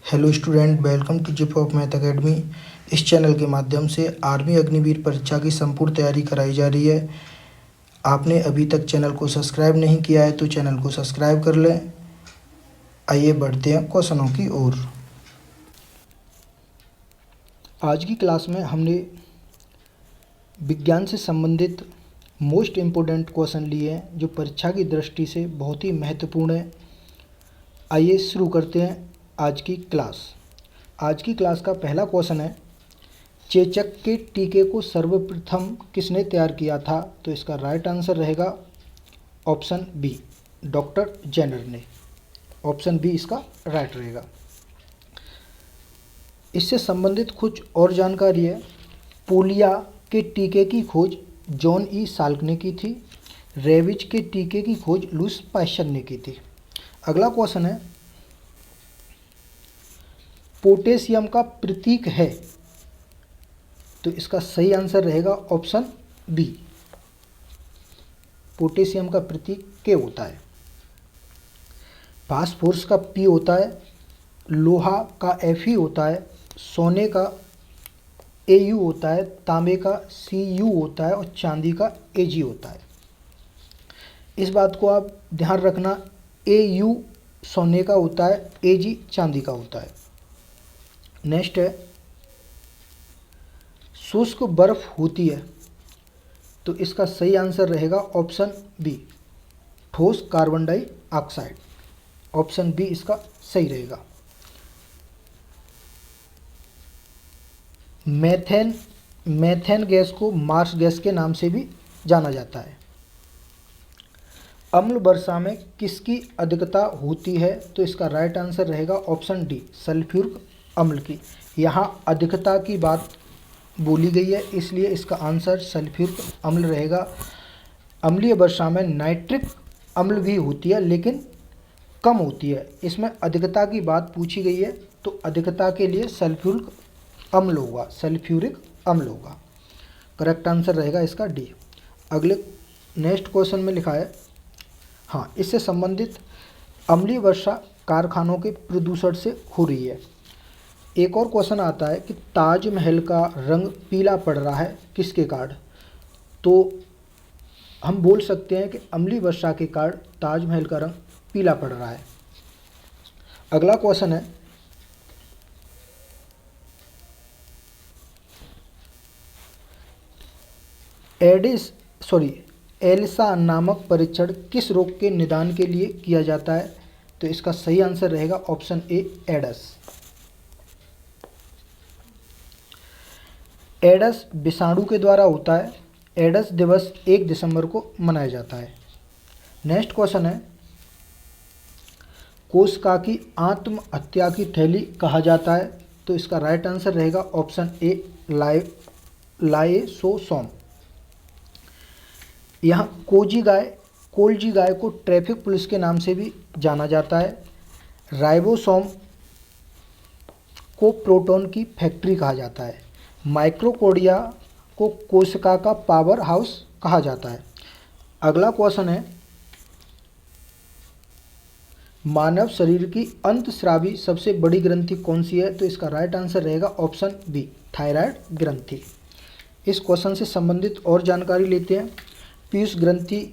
Hello student, welcome to zip of math academy. इस channel के माध्यम से आर्मी अग्निवीर परीक्षा की संपूर्ण तैयारी कराई जा रही है। आपने अभी तक चैनल को सब्सक्राइब नहीं किया है तो चैनल को सब्सक्राइब कर लें। आइए बढ़ते हैं क्वेश्चनों की ओर। आज की क्लास में हमने विज्ञान से संबंधित मोस्ट इम्पोर्टेंट क्वेश्चन लिए हैं जो परीक्षा की दृष्टि से बहुत ही महत्वपूर्ण है। आइए शुरू करते हैं आज की क्लास। आज की क्लास का पहला क्वेश्चन है, चेचक के टीके को सर्वप्रथम किसने तैयार किया था? तो इसका राइट आंसर रहेगा ऑप्शन बी, डॉक्टर जेनर ने। ऑप्शन बी इसका राइट रहेगा। इससे संबंधित कुछ और जानकारी है। पोलिया के टीके की खोज जॉन ई साल्क ने की थी। रेबीज के टीके की खोज लुईस पाश्चर ने की थी। अगला क्वेश्चन है, पोटेशियम का प्रतीक है? तो इसका सही आंसर रहेगा ऑप्शन बी, पोटेशियम का प्रतीक के होता है। फास्फोरस का पी होता है, लोहा का एफ होता है, सोने का एयू होता है, तांबे का सीयू होता है और चांदी का एजी होता है। इस बात को आप ध्यान रखना, एयू सोने का होता है, एजी चांदी का होता है। नेक्स्ट है, शुष्क बर्फ होती है? तो इसका सही आंसर रहेगा ऑप्शन बी, ठोस कार्बन डाइऑक्साइड। ऑप्शन बी इसका सही रहेगा। मेथेन गैस को मार्स गैस के नाम से भी जाना जाता है। अम्ल वर्षा में किसकी अधिकता होती है? तो इसका राइट आंसर रहेगा ऑप्शन डी, सल्फ्यूरिक अम्ल की। यहाँ अधिकता की बात बोली गई है इसलिए इसका आंसर सल्फ्यूरिक अम्ल रहेगा। अम्लीय वर्षा में नाइट्रिक अम्ल भी होती है लेकिन कम होती है। इसमें अधिकता की बात पूछी गई है तो अधिकता के लिए सल्फ्यूरिक अम्ल होगा, सल्फ्यूरिक अम्ल होगा। करेक्ट आंसर रहेगा इसका डी। अगले नेक्स्ट क्वेश्चन में लिखा है, हाँ, इससे संबंधित अम्लीय वर्षा कारखानों के प्रदूषण से हो रही है। एक और क्वेश्चन आता है कि ताजमहल का रंग पीला पड़ रहा है किसके कारण? तो हम बोल सकते हैं कि अम्लीय वर्षा के कारण ताजमहल का रंग पीला पड़ रहा है। अगला क्वेश्चन है, एलिसा नामक परीक्षण किस रोग के निदान के लिए किया जाता है? तो इसका सही आंसर रहेगा ऑप्शन ए, एडस। एडस विषाणु के द्वारा होता है। एडस दिवस 1 दिसंबर को मनाया जाता है। नेक्स्ट क्वेश्चन है, कोशिका की आत्महत्या की थैली कहा जाता है? तो इसका राइट आंसर रहेगा ऑप्शन ए, लाइसोसोम। यहाँ कोल्जी गाय को ट्रैफिक पुलिस के नाम से भी जाना जाता है। राइबोसोम को प्रोटॉन की फैक्ट्री कहा जाता है। माइक्रोकोडिया को कोशिका का पावर हाउस कहा जाता है। अगला क्वेश्चन है, मानव शरीर की अंतस्रावी सबसे बड़ी ग्रंथि कौन सी है? तो इसका राइट आंसर रहेगा ऑप्शन बी, थायराइड ग्रंथि। इस क्वेश्चन से संबंधित और जानकारी लेते हैं। पीयूष ग्रंथि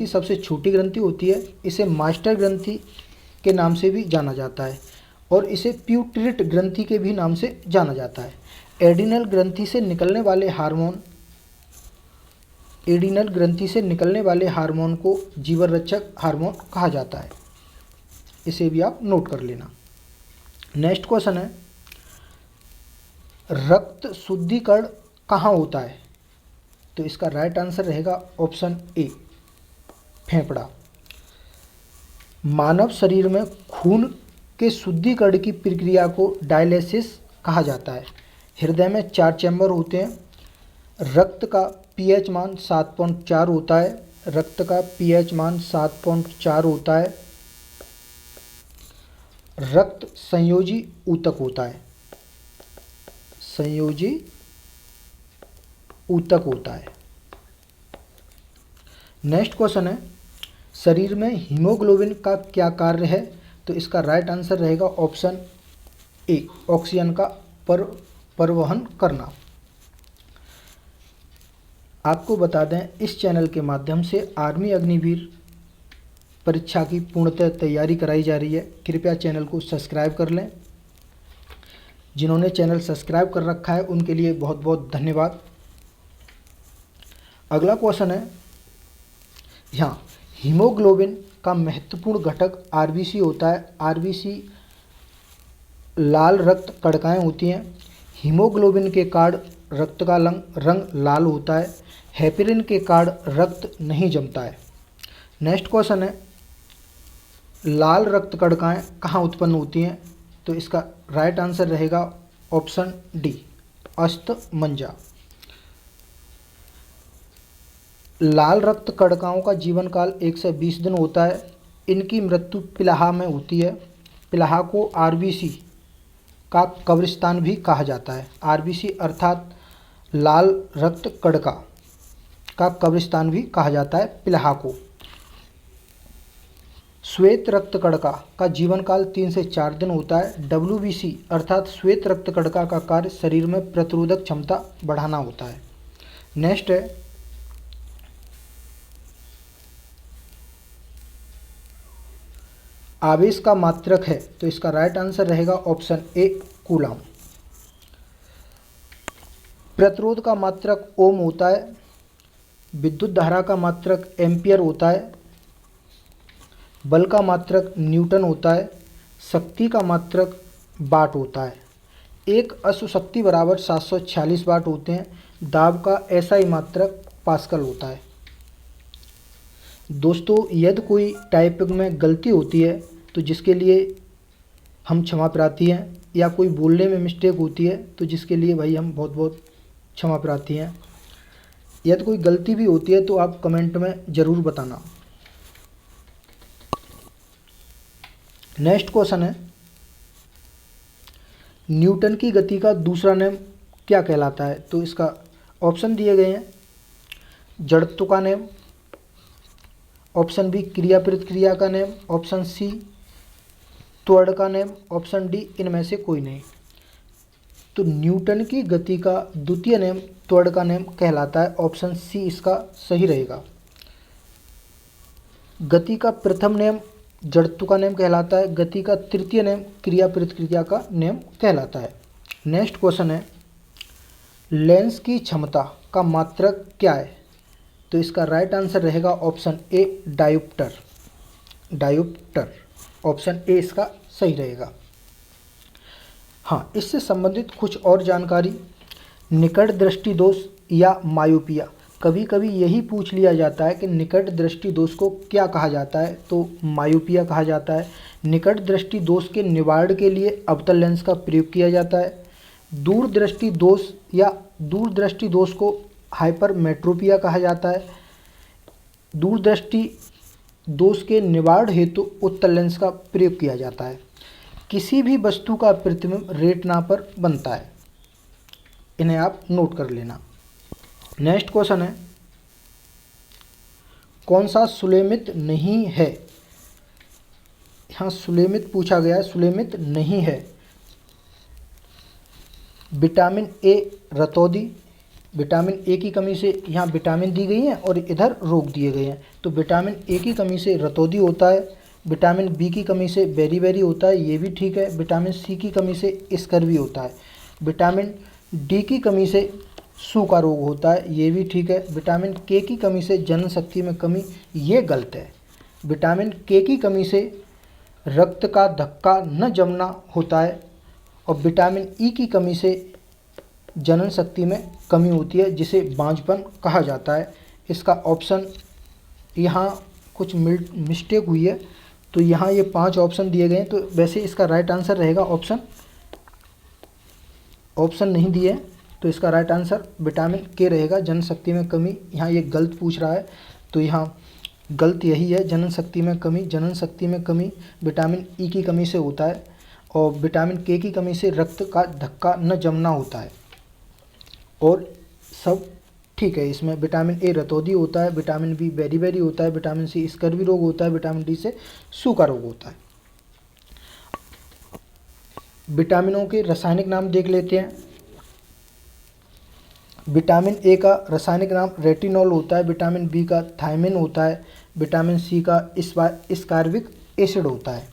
सबसे छोटी ग्रंथि होती है। इसे मास्टर ग्रंथि के नाम से भी जाना जाता है और इसे प्यूटरेट ग्रंथि के भी नाम से जाना जाता है। एडिनल ग्रंथि से निकलने वाले हार्मोन को जीवन रक्षक हार्मोन कहा जाता है। इसे भी आप नोट कर लेना। नेक्स्ट क्वेश्चन है, रक्त शुद्धिकरण कहाँ होता है? तो इसका राइट आंसर रहेगा ऑप्शन ए, फेफड़ा। मानव शरीर में खून के शुद्धिकरण की प्रक्रिया को डायलिसिस कहा जाता है। हृदय में 4 चैम्बर होते हैं। रक्त का पीएच मान 7.4 होता है। रक्त का पीएच मान 7.4 होता है। रक्त संयोजी ऊतक होता है, संयोजी ऊतक होता है। नेक्स्ट क्वेश्चन है, शरीर में हीमोग्लोबिन का क्या कार्य है? तो इसका राइट आंसर रहेगा ऑप्शन ए, ऑक्सीजन का परिवहन करना। आपको बता दें, इस चैनल के माध्यम से आर्मी अग्निवीर परीक्षा की पूर्णतः तैयारी कराई जा रही है। कृपया चैनल को सब्सक्राइब कर लें। जिन्होंने चैनल सब्सक्राइब कर रखा है उनके लिए बहुत बहुत धन्यवाद। अगला क्वेश्चन है, यहाँ हीमोग्लोबिन का महत्वपूर्ण घटक आरबीसी होता है। आरबीसी लाल रक्त कणिकाएं होती हैं। हीमोग्लोबिन के कारण रक्त का रंग लाल होता है। हेपेरिन के कारण रक्त नहीं जमता है। नेक्स्ट क्वेश्चन है, लाल रक्त कणिकाएं कहाँ उत्पन्न होती हैं? तो इसका राइट आंसर रहेगा ऑप्शन डी, अस्थमज्जा। लाल रक्त कणिकाओं का जीवन काल 1 से 20 दिन होता है। इनकी मृत्यु पिलाहा में होती है। पिलाहा को आरबीसी का कब्रिस्तान भी कहा जाता है। आरबीसी अर्थात लाल रक्त कणिका का कब्रिस्तान भी कहा जाता है पिलाहा को। श्वेत रक्त कणिका का जीवन काल 3 से 4 दिन होता है। डब्ल्यूबीसी अर्थात श्वेत रक्त कणिका का कार्य शरीर में प्रतिरोधक क्षमता बढ़ाना होता है। नेक्स्ट है, आवेश का मात्रक है, तो इसका राइट आंसर रहेगा ऑप्शन ए, कूलम। प्रतिरोध का मात्रक ओम होता है। विद्युत धारा का मात्रक एम्पियर होता है। बल का मात्रक न्यूटन होता है। शक्ति का मात्रक वाट होता है। एक अश्व शक्ति बराबर 746 वाट होते हैं। दाब का एसआई मात्रक पास्कल होता है। दोस्तों, यदि कोई टाइपिंग में गलती होती है तो जिसके लिए हम क्षमा प्रार्थी हैं, या कोई बोलने में मिस्टेक होती है तो जिसके लिए भाई हम बहुत बहुत क्षमा प्रार्थी हैं। यदि कोई गलती भी होती है तो आप कमेंट में ज़रूर बताना। नेक्स्ट क्वेश्चन है, न्यूटन की गति का दूसरा नियम क्या कहलाता है? तो इसका ऑप्शन दिए गए हैं, जड़त्व का नियम, ऑप्शन बी क्रिया प्रतिक्रिया का नियम, ऑप्शन सी त्वरण का नियम, ऑप्शन डी इनमें से कोई नहीं। तो न्यूटन की गति का द्वितीय नियम त्वरण का नियम कहलाता है। ऑप्शन सी इसका सही रहेगा। गति का प्रथम नियम जड़त्व का नियम कहलाता है। गति का तृतीय नियम क्रिया प्रतिक्रिया का नियम कहलाता है। नेक्स्ट क्वेश्चन है, लेंस की क्षमता का मात्रक क्या है? तो इसका राइट आंसर रहेगा option A, dioptre. Dioptre, option A इसका सही रहेगा। हाँ, इससे संबंधित कुछ और जानकारी, निकट दृष्टि दोष या मायोपिया। कभी कभी यही पूछ लिया जाता है कि निकट दृष्टि दोष को क्या कहा जाता है, तो मायोपिया कहा जाता है। निकट दृष्टि दोष के निवारण के लिए अवतल लेंस का प्रयोग किया जाता है। दूरदृष्टि दोष या दूरदृष्टि दोष को हाइपरमेट्रोपिया कहा जाता है। दूरदृष्टि दोष के निवारण हेतु उत्तल लेंस का प्रयोग किया जाता है। किसी भी वस्तु का प्रतिबिंब रेटिना पर बनता है। इन्हें आप नोट कर लेना। नेक्स्ट क्वेश्चन है, कौन सा सुलेमित नहीं है? यहाँ सुलेमित पूछा गया है, सुलेमित नहीं है। विटामिन ए रतौंधी, विटामिन ए की कमी से यहाँ विटामिन दी गई है और इधर रोग दिए गए हैं। तो विटामिन ए की कमी से रतौंधी होता है। विटामिन बी की कमी से बेरी होता है, ये भी ठीक है। विटामिन सी की कमी से स्कर्वी होता है। विटामिन डी की कमी से सूखा रोग होता है, ये भी ठीक है। विटामिन के की कमी से जनन शक्ति में कमी, ये गलत है। विटामिन के की कमी से रक्त का धक्का न जमना होता है। और विटामिन ई की कमी से जनन शक्ति में कमी होती है, जिसे बांझपन कहा जाता है। इसका ऑप्शन यहाँ कुछ मिस्टेक हुई है, तो यहाँ ये 5 ऑप्शन दिए गए हैं। तो वैसे इसका राइट आंसर रहेगा ऑप्शन नहीं दिए, तो इसका राइट आंसर विटामिन के रहेगा। जनशक्ति में कमी, यहाँ ये गलत पूछ रहा है, तो यहाँ गलत यही है। जनन शक्ति में कमी, जनन शक्ति में कमी विटामिन ई की कमी से होता है और विटामिन के की कमी से रक्त का धक्का न जमना होता है। और सब ठीक है। इसमें विटामिन ए रतौंधी होता है, विटामिन बी बेरी होता है, विटामिन सी स्कर्वी रोग होता है, विटामिन डी से सूखा रोग होता है। विटामिनों के रासायनिक नाम देख लेते हैं। विटामिन ए का रासायनिक नाम रेटिनॉल होता है, विटामिन बी का थायमिन होता है, विटामिन सी का स्कार्बिक एसिड होता है,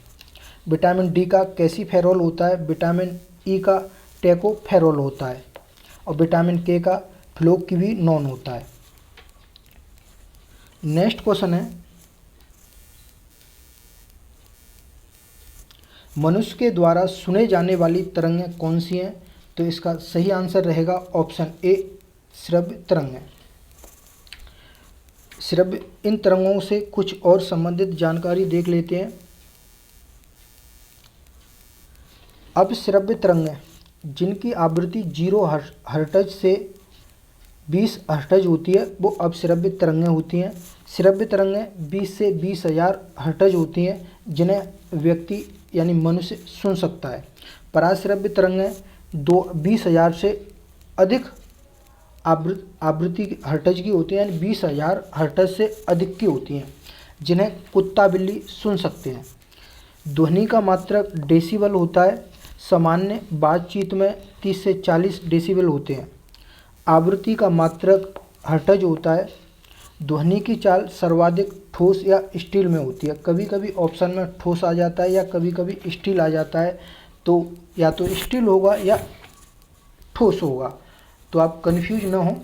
विटामिन डी का कैल्सीफेरॉल होता है, विटामिन ई का टेकोफेरॉल होता है और विटामिन के का फ्लोक्विनोन होता है। नेक्स्ट क्वेश्चन है, मनुष्य के द्वारा सुने जाने वाली तरंगें कौन सी हैं? तो इसका सही आंसर रहेगा ऑप्शन ए, श्रव्य तरंगें। श्रव्य, इन तरंगों से कुछ और संबंधित जानकारी देख लेते हैं। अब श्रव्य तरंगें जिनकी आवृत्ति 0 हर्ट्ज से 20 हर्ट्ज होती है वो अब श्रव्य तरंगें होती हैं। श्रव्य तरंगें 20 से 20,000 हर्ट्ज होती हैं जिन्हें व्यक्ति यानी मनुष्य सुन सकता है। पराश्रव्य तरंगें 20,000 से अधिक आवृत्ति हर्ट्ज की होती हैं, यानी 20,000 हर्ट्ज से अधिक की होती हैं जिन्हें कुत्ता बिल्ली सुन सकते हैं। ध्वनि का मात्रक डेसिबल होता है। सामान्य बातचीत में 30 से 40 डेसिबल होते हैं। आवृत्ति का मात्रक हर्ट्ज होता है। ध्वनि की चाल सर्वाधिक ठोस या स्टील में होती है। कभी कभी ऑप्शन में ठोस आ जाता है या कभी कभी स्टील आ जाता है, तो या तो स्टील होगा या ठोस होगा, तो आप कंफ्यूज ना हो।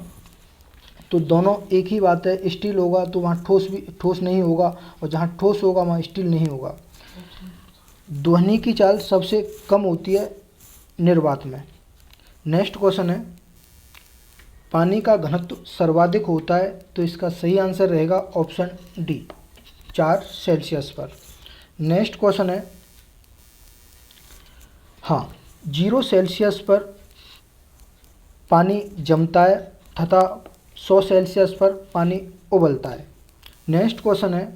तो दोनों एक ही बात है, स्टील होगा तो वहाँ ठोस नहीं होगा और जहाँ ठोस होगा वहाँ स्टील नहीं होगा। ध्वनि की चाल सबसे कम होती है निर्वात में। नेक्स्ट क्वेश्चन है, पानी का घनत्व सर्वाधिक होता है, तो इसका सही आंसर रहेगा ऑप्शन डी, 4 सेल्सियस पर। नेक्स्ट क्वेश्चन है, हाँ, 0 सेल्सियस पर पानी जमता है तथा 100 सेल्सियस पर पानी उबलता है। नेक्स्ट क्वेश्चन है,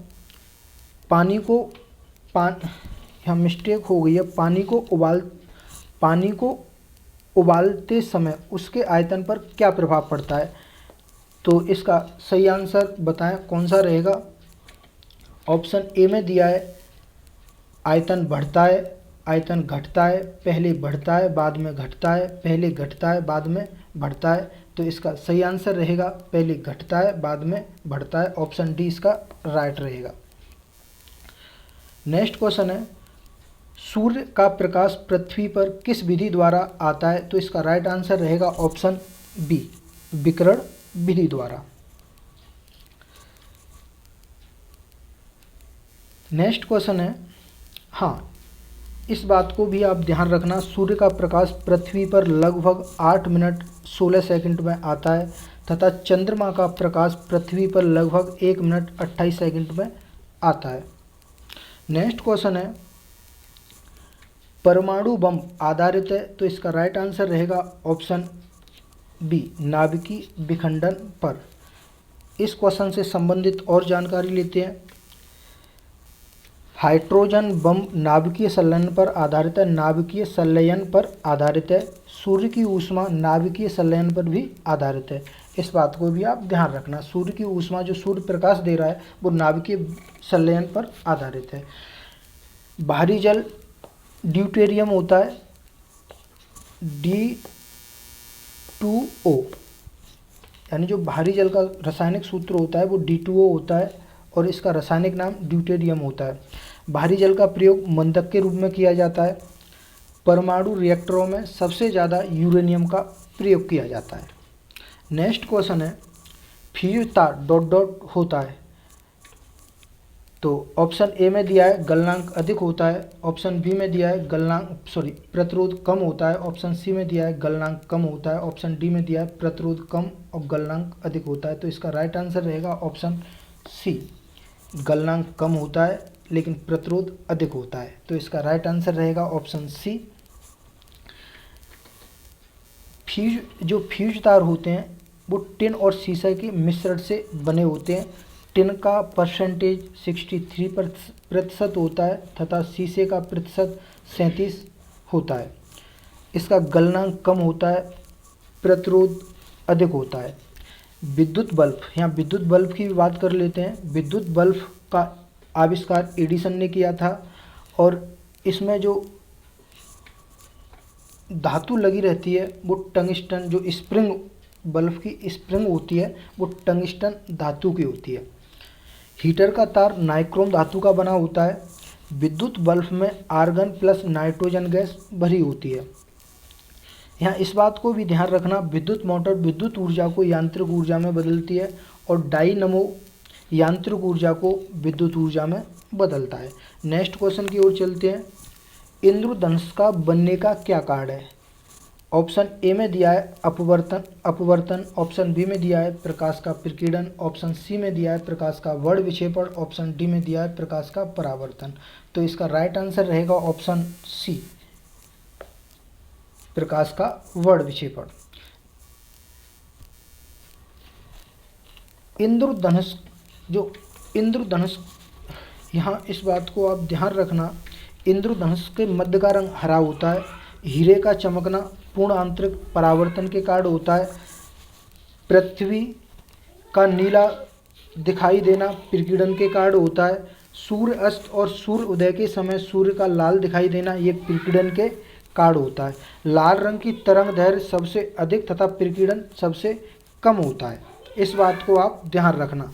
यहाँ मिस्टेक हो गई है, पानी को उबालते समय उसके आयतन पर क्या प्रभाव पड़ता है? तो इसका सही आंसर बताएं कौन सा रहेगा। ऑप्शन ए में दिया है आयतन बढ़ता है, आयतन घटता है, पहले बढ़ता है बाद में घटता है, पहले घटता है बाद में बढ़ता है। तो इसका सही आंसर रहेगा पहले घटता है बाद में बढ़ता है। ऑप्शन डी इसका राइट रहेगा। नेक्स्ट क्वेश्चन है, सूर्य का प्रकाश पृथ्वी पर किस विधि द्वारा आता है? तो इसका राइट आंसर रहेगा ऑप्शन बी, विकिरण विधि द्वारा। नेक्स्ट क्वेश्चन है, हाँ, इस बात को भी आप ध्यान रखना, सूर्य का प्रकाश पृथ्वी पर लगभग 8 मिनट 16 सेकंड में आता है तथा चंद्रमा का प्रकाश पृथ्वी पर लगभग 1 मिनट 28 सेकंड में आता है। नेक्स्ट क्वेश्चन है, परमाणु बम आधारित है, तो इसका राइट आंसर रहेगा ऑप्शन बी, नाभिकीय विखंडन पर। इस क्वेश्चन से संबंधित और जानकारी लेते हैं। हाइड्रोजन बम नाभिकीय संलयन पर आधारित है, नाभिकीय संलयन पर आधारित है। सूर्य की ऊष्मा नाभिकीय संलयन पर भी आधारित है। इस बात को भी आप ध्यान रखना, सूर्य की ऊष्मा जो सूर्य प्रकाश दे रहा है वो नाभिकीय संलयन पर आधारित है। भारी जल ड्यूटेरियम होता है, D2O, यानी जो भारी जल का रासायनिक सूत्र होता है वो D2O होता है और इसका रासायनिक नाम ड्यूटेरियम होता है। भारी जल का प्रयोग मंदक के रूप में किया जाता है। परमाणु रिएक्टरों में सबसे ज़्यादा यूरेनियम का प्रयोग किया जाता है। नेक्स्ट क्वेश्चन है, फ्यूज तार ... होता है, तो ऑप्शन ए में दिया है गलनांक अधिक होता है, ऑप्शन बी में दिया है प्रतिरोध कम होता है, ऑप्शन सी में दिया है गलनांक कम होता है, ऑप्शन डी में दिया है प्रतिरोध कम और गलनांक अधिक होता है। तो इसका राइट आंसर रहेगा ऑप्शन सी, गलनांक कम होता है लेकिन प्रतिरोध अधिक होता है। तो इसका राइट आंसर रहेगा ऑप्शन सी। जो फ्यूज तार होते हैं वो टिन और शीशे के मिश्रण से बने होते हैं। टिन का परसेंटेज 63% होता है तथा शीशे का प्रतिशत 37 होता है। इसका गलनांक कम होता है, प्रतिरोध अधिक होता है। विद्युत बल्ब, यहाँ विद्युत बल्ब की भी बात कर लेते हैं। विद्युत बल्ब का आविष्कार एडिसन ने किया था और इसमें जो धातु लगी रहती है वो टंगस्टन, जो स्प्रिंग बल्ब की स्प्रिंग होती है वो टंगस्टन धातु की होती है। हीटर का तार नाइक्रोम धातु का बना होता है। विद्युत बल्ब में आर्गन प्लस नाइट्रोजन गैस भरी होती है। यहाँ इस बात को भी ध्यान रखना, विद्युत मोटर विद्युत ऊर्जा को यांत्रिक ऊर्जा में बदलती है और डायनमो यांत्रिक ऊर्जा को विद्युत ऊर्जा में बदलता है। नेक्स्ट क्वेश्चन की ओर चलते हैं। इंद्रधनुष का बनने का क्या कारण है? ऑप्शन ए में दिया है अपवर्तन, ऑप्शन बी में दिया है प्रकाश का प्रकीर्णन, ऑप्शन सी में दिया है प्रकाश का वर्ण विक्षेपण, ऑप्शन डी में दिया है प्रकाश का परावर्तन। तो इसका राइट आंसर रहेगा ऑप्शन सी, प्रकाश का वर्ण विक्षेपण। इंद्रधनुष, जो इंद्रधनुष, यहाँ इस बात को आप ध्यान रखना, इंद्रधनुष के मध्य का रंग हरा होता है। हीरे का चमकना पूर्ण आंतरिक परावर्तन के कारण होता है। पृथ्वी का नीला दिखाई देना प्रकीर्णन के कारण होता है। सूर्य अस्त और सूर्य उदय के समय सूर्य का लाल दिखाई देना ये प्रकीर्णन के कारण होता है। लाल रंग की तरंग दैर्घ्य सबसे अधिक तथा प्रकीर्णन सबसे कम होता है। इस बात को आप ध्यान रखना।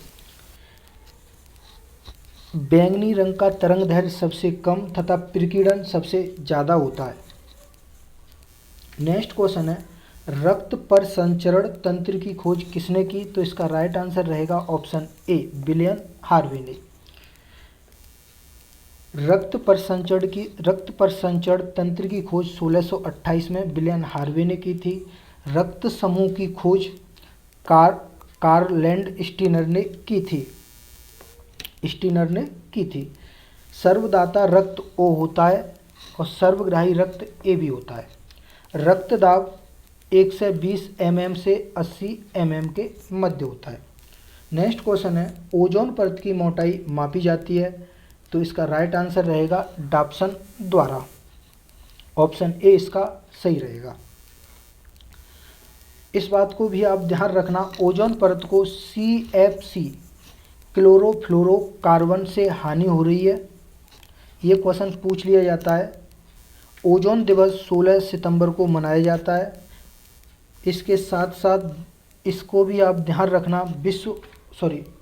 बैंगनी रंग का तरंग दैर्घ्य सबसे कम तथा प्रकीर्णन सबसे ज़्यादा होता है। नेक्स्ट क्वेश्चन है, रक्त पर संचरण तंत्र की खोज किसने की? तो इसका राइट आंसर रहेगा ऑप्शन ए, विलियम हार्वे ने। रक्त पर संचरण तंत्र की खोज 1628 में विलियम हार्वे ने की थी। रक्त समूह की खोज कार्ल लैंडस्टीनर ने की थी। सर्वदाता रक्त ओ होता है और सर्वग्राही रक्त ए भी होता है। रक्त दाब 120 mm से 80 mm के मध्य होता है। नेक्स्ट क्वेश्चन है, ओजोन परत की मोटाई मापी जाती है? तो इसका राइट आंसर रहेगा डॉप्सन द्वारा। ऑप्शन ए इसका सही रहेगा। इस बात को भी आप ध्यान रखना, ओजोन परत को CFC क्लोरोफ्लोरोकार्बन से हानि हो रही है, ये क्वेश्चन पूछ लिया जाता है। ओजोन दिवस 16 सितंबर को मनाया जाता है। इसके साथ साथ इसको भी आप ध्यान रखना,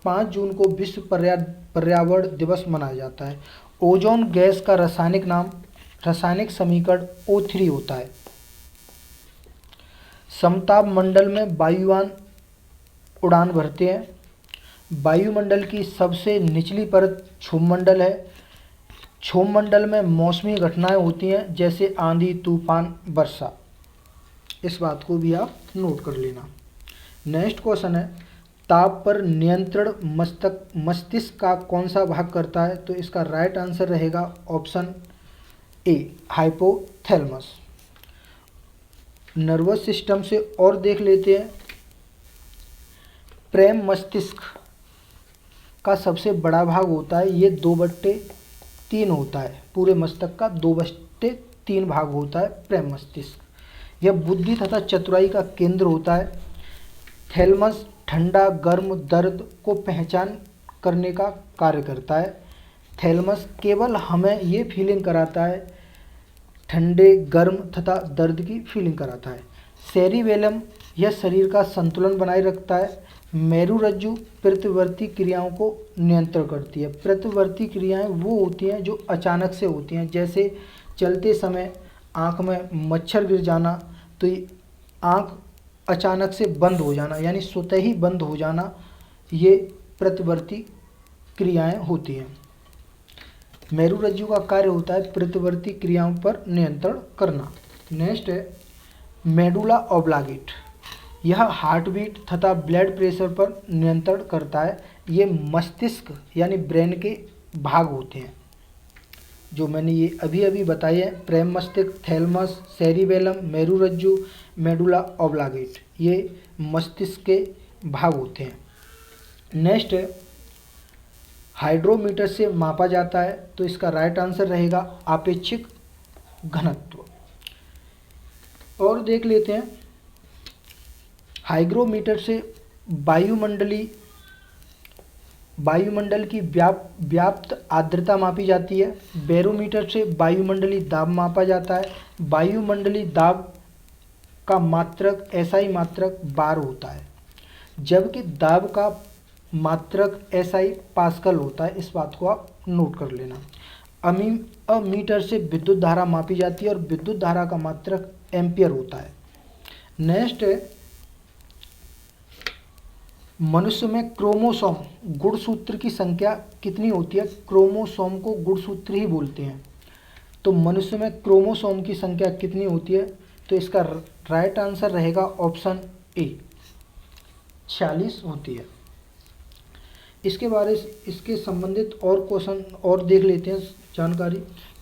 5 जून को विश्व पर्यावरण दिवस मनाया जाता है। ओजोन गैस का रासायनिक समीकरण O3 होता है। समताप मंडल में वायुयान उड़ान भरते हैं। वायुमंडल की सबसे निचली परत क्षोभमंडल है। क्षोभमंडल में मौसमी घटनाएं होती हैं जैसे आंधी, तूफान, वर्षा। इस बात को भी आप नोट कर लेना। नेक्स्ट क्वेश्चन है, ताप पर नियंत्रण मस्तिष्क का कौन सा भाग करता है? तो इसका राइट आंसर रहेगा option A, hypothalamus. Nervous system से और देख लेते हैं। प्रेम मस्तिष्क का सबसे बड़ा भाग होता है, ये 2/3 होता है। पूरे मस्तिष्क का 2/3 भाग होता है प्रेम मस्तिष्क। यह बुद्धि तथा चतुराई का केंद्र होता है। थैलेमस ठंडा, गर्म, दर्द को पहचान करने का कार्य करता है। थैलेमस केवल हमें ये फीलिंग कराता है, ठंडे, गर्म तथा दर्द की फीलिंग कराता है। सेरिबेलम यह शरीर का संतुलन बनाए रखता है। मेरुरज्जु प्रतिवर्ती क्रियाओं को नियंत्रण करती है। प्रतिवर्ती क्रियाएं वो होती हैं जो अचानक से होती हैं, जैसे चलते समय आँख में मच्छर गिर जाना, तो आँख अचानक से बंद हो जाना, यानी स्वतः ही बंद हो जाना, ये प्रतिवर्ती क्रियाएं होती हैं। मेरुरज्जु का कार्य होता है प्रतिवर्ती क्रियाओं पर नियंत्रण करना। नेक्स्ट है मेडुला ऑब्लांगेट। यह हार्ट बीट तथा ब्लड प्रेशर पर नियंत्रण करता है। ये मस्तिष्क यानी ब्रेन के भाग होते हैं जो मैंने ये अभी बताए हैं। प्रेम मस्तिष्क, थैलेमस, सेरिबेलम, मेरुरज्जु, मेडुला ऑब्लांगेट, ये मस्तिष्क के भाग होते हैं। नेक्स्ट है हाइड्रोमीटर से मापा जाता है, तो इसका राइट आंसर रहेगा आपेक्षिक घनत्व। और देख लेते हैं, हाइग्रोमीटर से वायुमंडलीय वायुमंडल की व्याप्त आर्द्रता मापी जाती है। बैरोमीटर से वायुमंडलीय दाब मापा जाता है। वायुमंडलीय दाब का मात्रक एसआई मात्रक बार होता है, जबकि दाब का मात्रक एसआई पास्कल होता है। इस बात को आप नोट कर लेना। अमीटर से विद्युत धारा मापी जाती है और विद्युत धारा का मात्रक एम्पियर होता है। नेक्स्ट है, मनुष्य में क्रोमोसोम गुणसूत्र की संख्या कितनी होती है? क्रोमोसोम को गुणसूत्र ही बोलते हैं। तो मनुष्य में क्रोमोसोम की संख्या कितनी होती है? तो इसका राइट आंसर रहेगा ऑप्शन ए, 46 होती है। इसके संबंधित और क्वेश्चन और देख लेते हैं जानकारी।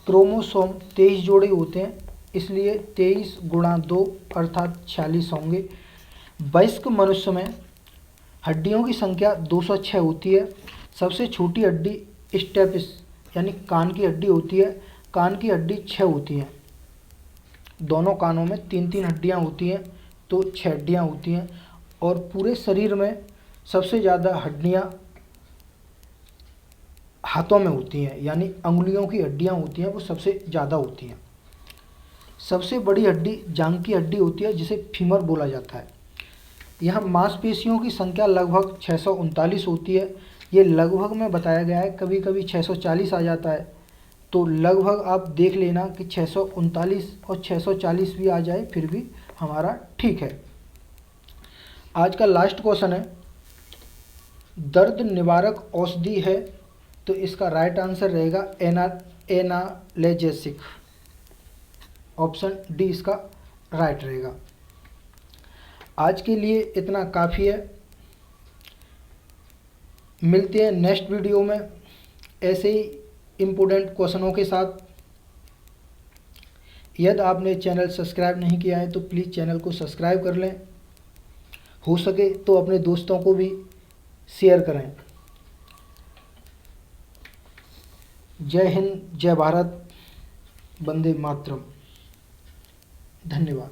क्रोमोसोम 23 जोड़े होते हैं, इसलिए 23 गुणा 2 अर्थात 46 होंगे। वयस्क मनुष्य में हड्डियों की संख्या 206 होती है। सबसे छोटी हड्डी स्टेपिस यानी कान की हड्डी होती है। कान की हड्डी 6 होती है। दोनों कानों में 3-3 हड्डियां होती हैं, तो 6 हड्डियां होती हैं। और पूरे शरीर में सबसे ज़्यादा हड्डियां हाथों में होती हैं, यानी अंगुलियों की हड्डियां होती हैं वो सबसे ज़्यादा होती हैं। सबसे बड़ी हड्डी जांघ की हड्डी होती है, जिसे फीमर बोला जाता है। यहाँ मांसपेशियों की संख्या लगभग 639 होती है। ये लगभग में बताया गया है, कभी कभी 640 आ जाता है, तो लगभग आप देख लेना कि 639 और 640 भी आ जाए फिर भी हमारा ठीक है। आज का लास्ट क्वेश्चन है, दर्द निवारक औषधि है? तो इसका राइट आंसर रहेगा एनाल्जेसिक। ऑप्शन डी इसका राइट रहेगा। आज के लिए इतना काफ़ी है। मिलते हैं नेक्स्ट वीडियो में ऐसे ही इम्पोर्टेंट क्वेश्चनों के साथ। यदि आपने चैनल सब्सक्राइब नहीं किया है तो प्लीज़ चैनल को सब्सक्राइब कर लें। हो सके तो अपने दोस्तों को भी शेयर करें। जय हिंद, जय भारत, वंदे मातरम। धन्यवाद।